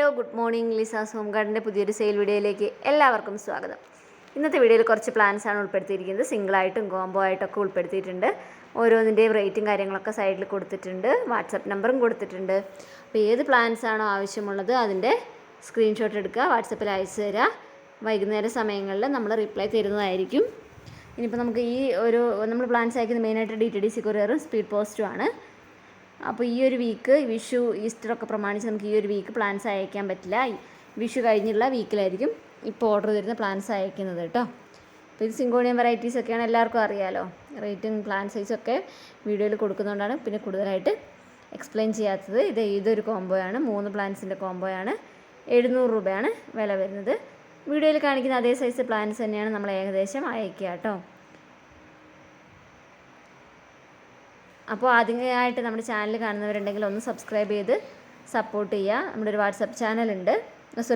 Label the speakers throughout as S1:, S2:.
S1: Hello good morning. Lisa's home ഗാർഡൻ്റെ പുതിയൊരു sale വീഡിയോയിലേക്ക് എല്ലാവർക്കും സ്വാഗതം. ഇന്നത്തെ വീഡിയോയിൽ കുറച്ച് പ്ലാൻസാണ് ഉൾപ്പെടുത്തിയിരിക്കുന്നത്. സിംഗിളായിട്ടും കോംബോ ആയിട്ടൊക്കെ ഉൾപ്പെടുത്തിയിട്ടുണ്ട്. ഓരോന്നിൻ്റെയും റേറ്റും കാര്യങ്ങളൊക്കെ സൈഡിൽ കൊടുത്തിട്ടുണ്ട്. വാട്സപ്പ് നമ്പറും കൊടുത്തിട്ടുണ്ട്. അപ്പോൾ ഏത് പ്ലാൻസാണോ ആവശ്യമുള്ളത് അതിൻ്റെ സ്ക്രീൻഷോട്ട് എടുക്കുക, വാട്സപ്പിൽ അയച്ചു തരിക. വൈകുന്നേര സമയങ്ങളിൽ നമ്മൾ റിപ്ലൈ തരുന്നതായിരിക്കും. ഇനിയിപ്പോൾ നമുക്ക് നമ്മൾ പ്ലാൻസ് അയക്കുന്നത് മെയിനായിട്ട് DTDC കൊറിയറും സ്പീഡ് പോസ്റ്റും ആണ്. അപ്പോൾ ഈ ഒരു വീക്ക് വിഷു ഈസ്റ്ററൊക്കെ പ്രമാണിച്ച് നമുക്ക് ഈ ഒരു വീക്ക് പ്ലാൻസ് അയക്കാൻ പറ്റില്ല. വിഷു കഴിഞ്ഞുള്ള വീക്കിലായിരിക്കും ഇപ്പോൾ ഓർഡർ തരുന്ന പ്ലാൻസ് അയക്കുന്നത് കേട്ടോ. അപ്പോൾ ഇത് സിങ്കോണിയം വെറൈറ്റീസ് ഒക്കെയാണ്, എല്ലാവർക്കും അറിയാമല്ലോ. റേറ്റും പ്ലാൻ സൈസൊക്കെ വീഡിയോയിൽ കൊടുക്കുന്നതുകൊണ്ടാണ് പിന്നെ കൂടുതലായിട്ട് എക്സ്പ്ലെയിൻ ചെയ്യാത്തത്. ഇതൊരു കോംബോയാണ്, 3 പ്ലാൻസിൻ്റെ കോംബോയാണ്. 700 രൂപയാണ് വില വരുന്നത്. വീഡിയോയിൽ കാണിക്കുന്ന അതേ സൈസ് പ്ലാൻസ് തന്നെയാണ് നമ്മൾ ഏകദേശം അയക്കുക കേട്ടോ. അപ്പോൾ ആദ്യമായിട്ട് നമ്മുടെ ചാനൽ കാണുന്നവരുണ്ടെങ്കിൽ ഒന്ന് സബ്സ്ക്രൈബ് ചെയ്ത് സപ്പോർട്ട് ചെയ്യുക. നമ്മുടെ ഒരു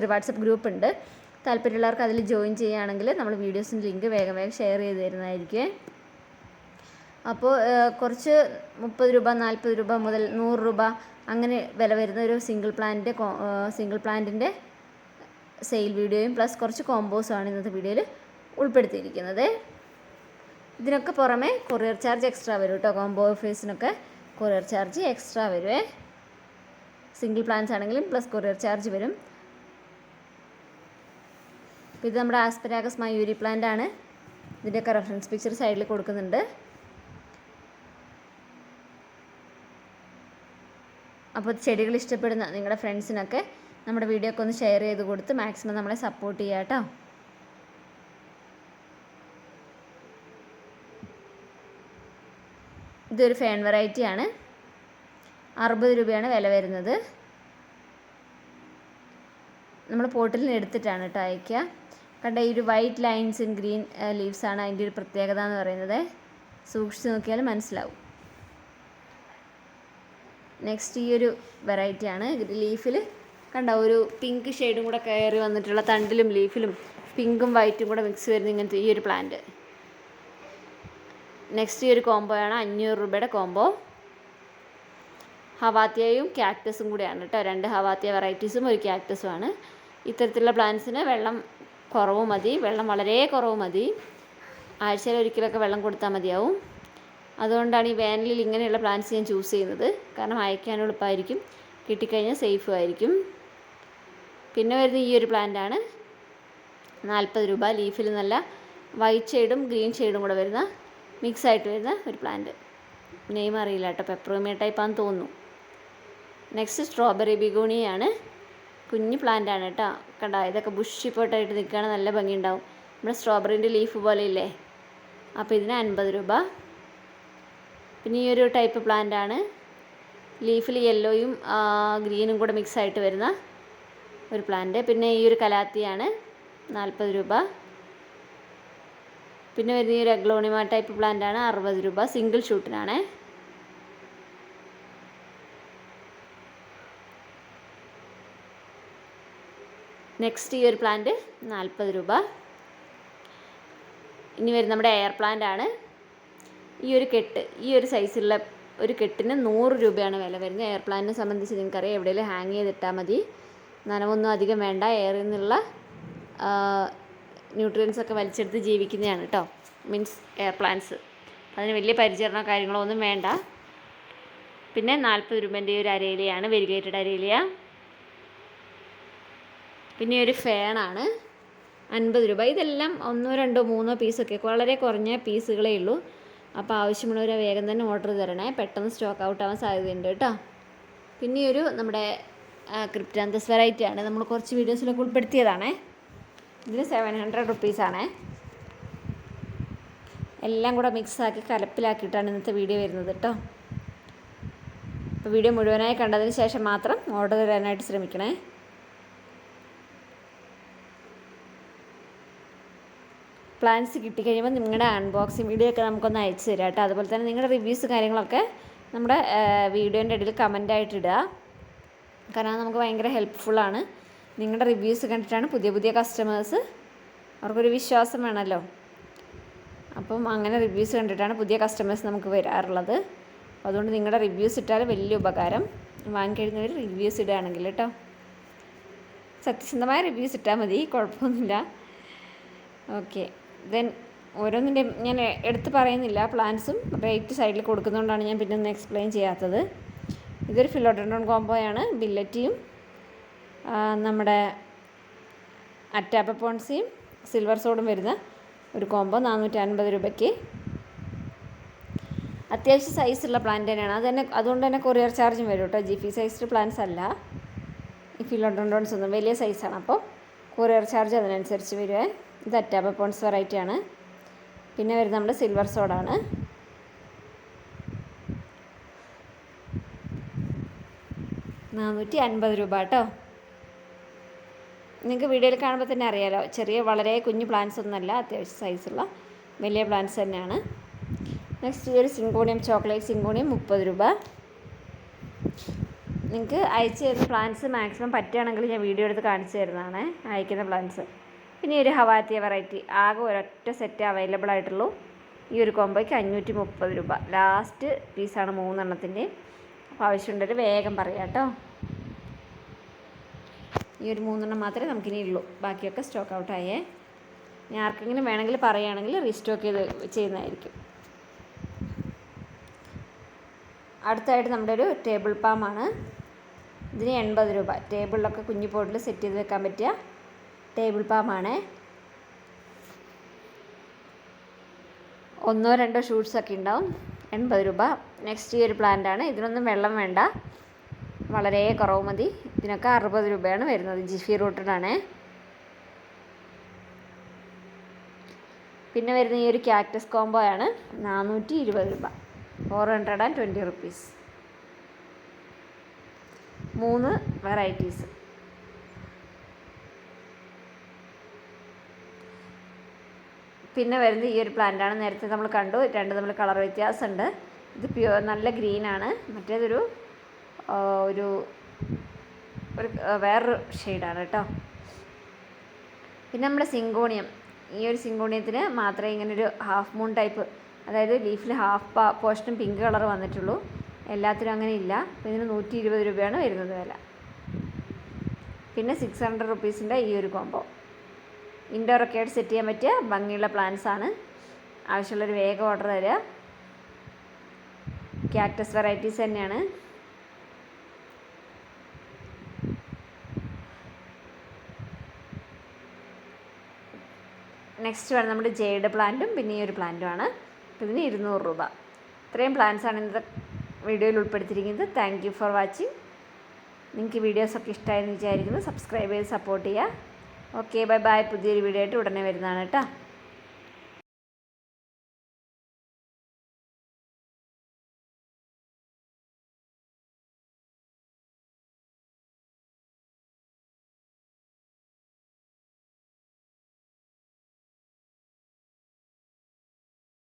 S1: വാട്സപ്പ് ഗ്രൂപ്പ് ഉണ്ട്. താല്പര്യമുള്ളവർക്ക് അതിൽ ജോയിൻ ചെയ്യുകയാണെങ്കിൽ നമ്മൾ വീഡിയോസിൻ്റെ ലിങ്ക് വേഗം ഷെയർ ചെയ്ത് തരുന്നതായിരിക്കും. അപ്പോൾ കുറച്ച് 30 രൂപ 40 രൂപ മുതൽ 100 രൂപ അങ്ങനെ വില വരുന്ന ഒരു സിംഗിൾ പ്ലാന്റിൻ്റെ സെയിൽ വീഡിയോയും പ്ലസ് കുറച്ച് കോംബോസുമാണ് ഇന്നത്തെ വീഡിയോയിൽ ഉൾപ്പെടുത്തിയിരിക്കുന്നത്. ഇതിനൊക്കെ പുറമെ കൊറിയർ ചാർജ് എക്സ്ട്രാ വരും കേട്ടോ. കോംബോ ഓഫേഴ്സിനൊക്കെ കൊറിയർ ചാർജ് എക്സ്ട്രാ വരുവേ. സിംഗിൾ പ്ലാൻസ് ആണെങ്കിലും പ്ലസ് കൊറിയർ ചാർജ് വരും. ഇത് നമ്മുടെ ആസ്പെരാഗസ് മയൂരി പ്ലാന്റ് ആണ്. ഇതിൻ്റെയൊക്കെ റെഫറൻസ് പിക്ചർ സൈഡിൽ കൊടുക്കുന്നുണ്ട്. അപ്പോൾ ചെടികൾ ഇഷ്ടപ്പെടുന്ന നിങ്ങളുടെ ഫ്രണ്ട്സിനൊക്കെ നമ്മുടെ വീഡിയോ ഒക്കെ ഒന്ന് ഷെയർ ചെയ്ത് കൊടുത്ത് മാക്സിമം നമ്മളെ സപ്പോർട്ട് ചെയ്യുക കേട്ടോ. ഇതൊരു ഫേൺ വെറൈറ്റിയാണ്. 60 രൂപയാണ് വില വരുന്നത്. നമ്മൾ പോട്ടിൽ നിന്ന് എടുത്തിട്ടാണ് കേട്ടോ അയക്കുക. കണ്ട ഈ ഒരു വൈറ്റ് ലൈൻസ് ഇൻ ഗ്രീൻ ലീവ്സാണ് അതിൻ്റെ ഒരു പ്രത്യേകത എന്ന് പറയുന്നത്. സൂക്ഷിച്ച് നോക്കിയാൽ മനസ്സിലാവും. നെക്സ്റ്റ് ഈ ഒരു വെറൈറ്റിയാണ്. ലീഫിൽ കണ്ട ഒരു പിങ്ക് ഷെയ്ഡും കൂടെ കയറി വന്നിട്ടുള്ള, തണ്ടിലും ലീഫിലും പിങ്കും വൈറ്റും കൂടെ മിക്സ് വരുന്ന ഇങ്ങനത്തെ ഈ ഒരു പ്ലാന്റ്. നെക്സ്റ്റ് ഈ ഒരു കോംബോയാണ് 500 രൂപയുടെ കോംബോ. ഹവാത്തിയയും ക്യാക്ടസും കൂടെയാണ് കേട്ടോ. 2 ഹവാത്തിയ വെറൈറ്റീസും ഒരു ക്യാക്ടസുമാണ്. ഇത്തരത്തിലുള്ള പ്ലാന്റ്സിന് വെള്ളം കുറവ് മതി, വെള്ളം വളരെ കുറവ് മതി. ആഴ്ചയിൽ ഒരിക്കലൊക്കെ വെള്ളം കൊടുത്താൽ മതിയാവും. അതുകൊണ്ടാണ് ഈ വേനലിൽ ഇങ്ങനെയുള്ള പ്ലാന്റ്സ് ഞാൻ ചൂസ് ചെയ്യുന്നത്. കാരണം അയക്കാൻ എളുപ്പമായിരിക്കും, കിട്ടിക്കഴിഞ്ഞാൽ സേഫും ആയിരിക്കും. പിന്നെ വരുന്ന ഈ ഒരു പ്ലാന്റാണ് 40 രൂപ. ലീഫിൽ നല്ല വൈറ്റ് ഷെയ്ഡും ഗ്രീൻ ഷെയ്ഡും കൂടെ വരുന്ന മിക്സ് ആയിട്ട് വരുന്ന ഒരു പ്ലാന്റ്. നെയിം അറിയില്ല കേട്ടോ, പെപ്പറോമിയ ടൈപ്പാന്ന് തോന്നുന്നു. നെക്സ്റ്റ് സ്ട്രോബെറി ബിഗോണിയാണ്. കുഞ്ഞു പ്ലാന്റ് ആണ് കേട്ടോ. കണ്ട ഇതൊക്കെ ബുഷി പോട്ടായിട്ട് നിൽക്കുകയാണ്, നല്ല ഭംഗിയുണ്ടാവും. നമ്മുടെ സ്ട്രോബെറിൻ്റെ ലീഫ് പോലെ ഇല്ലേ. അപ്പോൾ ഇതിന് 50 രൂപ. പിന്നെ ഈ ഒരു ടൈപ്പ് പ്ലാന്റ് ആണ്. ലീഫിൽ യെല്ലോയും ഗ്രീനും കൂടെ മിക്സ് ആയിട്ട് വരുന്ന ഒരു പ്ലാന്റ്. പിന്നെ ഈ ഒരു കലാത്തിയാണ് 40 രൂപ. പിന്നെ വരുന്ന ഈ ഒരു അഗ്ലോണിമ ടൈപ്പ് പ്ലാന്റ് ആണ് 60 രൂപ. സിംഗിൾ ഷൂട്ടിനാണ്. നെക്സ്റ്റ് ഈ ഒരു പ്ലാന്റ് 40 രൂപ. ഇനി വരുന്ന നമ്മുടെ എയർ പ്ലാന്റ് ആണ്. ഈ ഒരു സൈസുള്ള ഒരു കെട്ടിന് 100 രൂപയാണ് വില വരുന്നത്. എയർ പ്ലാന്റിനെ സംബന്ധിച്ച് നിങ്ങൾക്കറിയാം, എവിടെയെങ്കിലും ഹാങ് ചെയ്തിട്ടാൽ മതി. നനവൊന്നും അധികം വേണ്ട. എയറിൽ നിന്നുള്ള ന്യൂട്രിയൻസ് ഒക്കെ വലിച്ചെടുത്ത് ജീവിക്കുന്നതാണ് കേട്ടോ. Means air plants. അതിന് വലിയ പരിചരണമോ കാര്യങ്ങളോ ഒന്നും വേണ്ട. പിന്നെ 40 രൂപേൻ്റെ ഒരു അരയിലയാണ്, വെരിഗേറ്റഡ് അരയിലയ. പിന്നെ ഒരു ഫേണാണ് 50 രൂപ. ഇതെല്ലാം 1, 2, 3 പീസൊക്കെ, വളരെ കുറഞ്ഞ പീസുകളേ ഉള്ളൂ. അപ്പോൾ ആവശ്യമുള്ളവർ വേഗം തന്നെ ഓർഡർ തരണേ, പെട്ടെന്ന് സ്റ്റോക്ക് ഔട്ട് ആവാൻ സാധ്യതയുണ്ട് കേട്ടോ. പിന്നെ ഒരു നമ്മുടെ ക്രിപ്റ്റാന്തസ് വെറൈറ്റിയാണ്. നമ്മൾ കുറച്ച് വീഡിയോസിലൊക്കെ ഉൾപ്പെടുത്തിയതാണേ. ഇതിന് 700 റുപ്പീസാണേ. എല്ലാം കൂടെ മിക്സാക്കി കലപ്പിലാക്കിയിട്ടാണ് ഇന്നത്തെ വീഡിയോ വരുന്നത് കേട്ടോ. അപ്പോൾ വീഡിയോ മുഴുവനായി കണ്ടതിന് ശേഷം മാത്രം ഓർഡർ തരാനായിട്ട് ശ്രമിക്കണേ. പ്ലാൻസ് കിട്ടിക്കഴിയുമ്പോൾ നിങ്ങളുടെ അൺബോക്സിങ് വീഡിയോ ഒക്കെ നമുക്കൊന്ന് അയച്ചു തരാം കേട്ടോ. അതുപോലെ തന്നെ നിങ്ങളുടെ റിവ്യൂസ് കാര്യങ്ങളൊക്കെ നമ്മുടെ വീഡിയോൻ്റെ ഇടയിൽ കമൻ്റായിട്ട് ഇടുക. കാരണം നമുക്ക് ഭയങ്കര ഹെൽപ്ഫുള്ളാണ്. നിങ്ങളുടെ റിവ്യൂസ് കണ്ടിട്ടാണ് പുതിയ കസ്റ്റമേഴ്സ്, അവർക്കൊരു വിശ്വാസം വേണമല്ലോ. അപ്പം അങ്ങനെ റിവ്യൂസ് കണ്ടിട്ടാണ് പുതിയ കസ്റ്റമേഴ്സ് നമുക്ക് വരാറുള്ളത്. അപ്പോൾ അതുകൊണ്ട് നിങ്ങളുടെ റിവ്യൂസ് ഇട്ടാൽ വലിയ ഉപകാരം. വാങ്ങിക്കഴിഞ്ഞവർ റിവ്യൂസ് ഇടുകയാണെങ്കിൽ കേട്ടോ. സത്യസന്ധമായ റിവ്യൂസ് ഇട്ടാൽ മതി, കുഴപ്പമൊന്നുമില്ല. ഓക്കെ, ദെൻ ഓരോന്നിൻ്റെ ഞാൻ എടുത്ത് പറയുന്നില്ല, പ്ലാൻസും റേറ്റ് സൈഡിൽ കൊടുക്കുന്നതുകൊണ്ടാണ് ഞാൻ പിന്നെ ഒന്ന് എക്സ്പ്ലെയിൻ ചെയ്യാത്തത്. ഇതൊരു ഫിലോഡൻഡ്രോൺ കോംബോയാണ്. ബില്ലറ്റിയും നമ്മുടെ അറ്റാപ്പപ്പോൺസിയും സിൽവർ സോഡും വരുന്ന ഒരു കോംബോ 450 രൂപയ്ക്ക്. അത്യാവശ്യം സൈസുള്ള പ്ലാന്റ് തന്നെയാണ്. അതുകൊണ്ട് തന്നെ കൊറിയർ ചാർജും വരും കേട്ടോ. ജിഫി സൈസ്ഡ് പ്ലാന്റ്സ് അല്ല ഈ ഫിലോഡൻഡ്രോൺസ് ഒന്നും, വലിയ സൈസാണ്. അപ്പോൾ കൊറിയർ ചാർജ് അതിനനുസരിച്ച് വരുവേ. ഇത് അറ്റാപ്പപ്പോൺസ് വെറൈറ്റിയാണ്. പിന്നെ വരുന്നത് നമ്മുടെ സിൽവർ സോഡാണ്. ₹450 കേട്ടോ. നിങ്ങൾക്ക് വീഡിയോയിൽ കാണുമ്പോൾ തന്നെ അറിയാലോ, വളരെ കുഞ്ഞു പ്ലാന്റ്സ് ഒന്നുമല്ല, അത്യാവശ്യം സൈസുള്ള വലിയ പ്ലാന്റ്സ് തന്നെയാണ്. നെക്സ്റ്റ് ഈ ഒരു സിങ്കോണിയം, ചോക്ലേറ്റ് സിങ്കോണിയം 30 രൂപ. നിങ്ങൾക്ക് അയച്ചു തരുന്ന പ്ലാന്റ്സ് മാക്സിമം പറ്റുകയാണെങ്കിൽ ഞാൻ വീഡിയോ എടുത്ത് കാണിച്ചു തരുന്നതാണ് അയക്കുന്ന പ്ലാന്റ്സ്. പിന്നെ ഈ ഒരു ഹവാത്തിയ വെറൈറ്റി ആകെ ഒരൊറ്റ സെറ്റ് അവൈലബിൾ ആയിട്ടുള്ളൂ. ഈ ഒരു കോംബോയ്ക്ക് 530 രൂപ. ലാസ്റ്റ് പീസാണ് 3 എണ്ണത്തിൻ്റെ. അപ്പോൾ ആവശ്യമുണ്ടെങ്കിൽ വേഗം പറയാം കേട്ടോ. ഈ ഒരു 3 എണ്ണം മാത്രമേ നമുക്കിനി ഉള്ളൂ, ബാക്കിയൊക്കെ സ്റ്റോക്ക് ഔട്ടായേ. ഇനി ആർക്കെങ്കിലും വേണമെങ്കിൽ പറയുകയാണെങ്കിൽ റീസ്റ്റോക്ക് ചെയ്യുന്നതായിരിക്കും. അടുത്തായിട്ട് നമ്മുടെ ഒരു ടേബിൾ പാമാണ്. ഇതിന് 80 രൂപ. ടേബിളിലൊക്കെ കുഞ്ഞു പോട്ടിൽ സെറ്റ് ചെയ്ത് വെക്കാൻ പറ്റിയ ടേബിൾ പാമാണ്. 1-2 ഷൂട്ട്സൊക്കെ ഉണ്ടാവും. 80 രൂപ. നെക്സ്റ്റ് ഈ ഒരു പ്ലാന്റാണ്. ഇതിനൊന്നും വെള്ളം വേണ്ട, വളരെ കുറവ് മതി. ഇതിനൊക്കെ 60 രൂപയാണ് വരുന്നത്. ജിഫി റൂട്ടഡാണ്. പിന്നെ വരുന്ന ഈ ഒരു ക്യാക്ടസ് കോംബോ ആണ് 420 രൂപ. 420 റുപ്പീസ്. 3 വെറൈറ്റീസ്. പിന്നെ വരുന്നത് ഈ ഒരു പ്ലാന്റാണ്. നേരത്തെ നമ്മൾ കണ്ടു, 2 തമ്മിൽ കളർ വ്യത്യാസമുണ്ട്. ഇത് നല്ല ഗ്രീനാണ്, മറ്റേതൊരു വേറൊരു ഷെയ്ഡാണ് കേട്ടോ. പിന്നെ നമ്മുടെ സിങ്കോണിയം. ഈ ഒരു സിങ്കോണിയത്തിന് മാത്രമേ ഇങ്ങനൊരു ഹാഫ് മൂൺ ടൈപ്പ്, അതായത് ലീഫിൽ ഹാഫ് പോർഷനും പിങ്ക് കളർ വന്നിട്ടുള്ളൂ. എല്ലാത്തിനും അങ്ങനെ ഇല്ല. അപ്പോൾ ഇതിന് 120 രൂപയാണ് വരുന്നത് വില. പിന്നെ 600 റുപ്പീസിൻ്റെ ഈ ഒരു കോംബോ. ഇൻഡോറൊക്കെ ആയിട്ട് സെറ്റ് ചെയ്യാൻ പറ്റിയ ഭംഗിയുള്ള പ്ലാന്റ്സ് ആണ്. ആവശ്യമുള്ളൊരു വേഗം ഓർഡർ തരിക. ക്യാക്ടസ് വെറൈറ്റീസ് തന്നെയാണ്. നെക്സ്റ്റ് വേണം നമ്മുടെ ജെയ്ഡ് പ്ലാന്റും പിന്നെ ഈ ഒരു പ്ലാന്റുമാണ്. ഇതിന് 200 രൂപ. ഇത്രയും പ്ലാന്റ്സാണ് ഇന്നത്തെ വീഡിയോയിൽ ഉൾപ്പെടുത്തിയിരിക്കുന്നത്. Thank you for watching. നിങ്ങൾക്ക് വീഡിയോസൊക്കെ ഇഷ്ടമായെന്ന് വിചാരിക്കുന്നു. സബ്സ്ക്രൈബ് ചെയ്ത് സപ്പോർട്ട് ചെയ്യുക. Okay, bye bye. പുതിയൊരു വീഡിയോ ആയിട്ട് ഉടനെ വരുന്നതാണ് കേട്ടോ.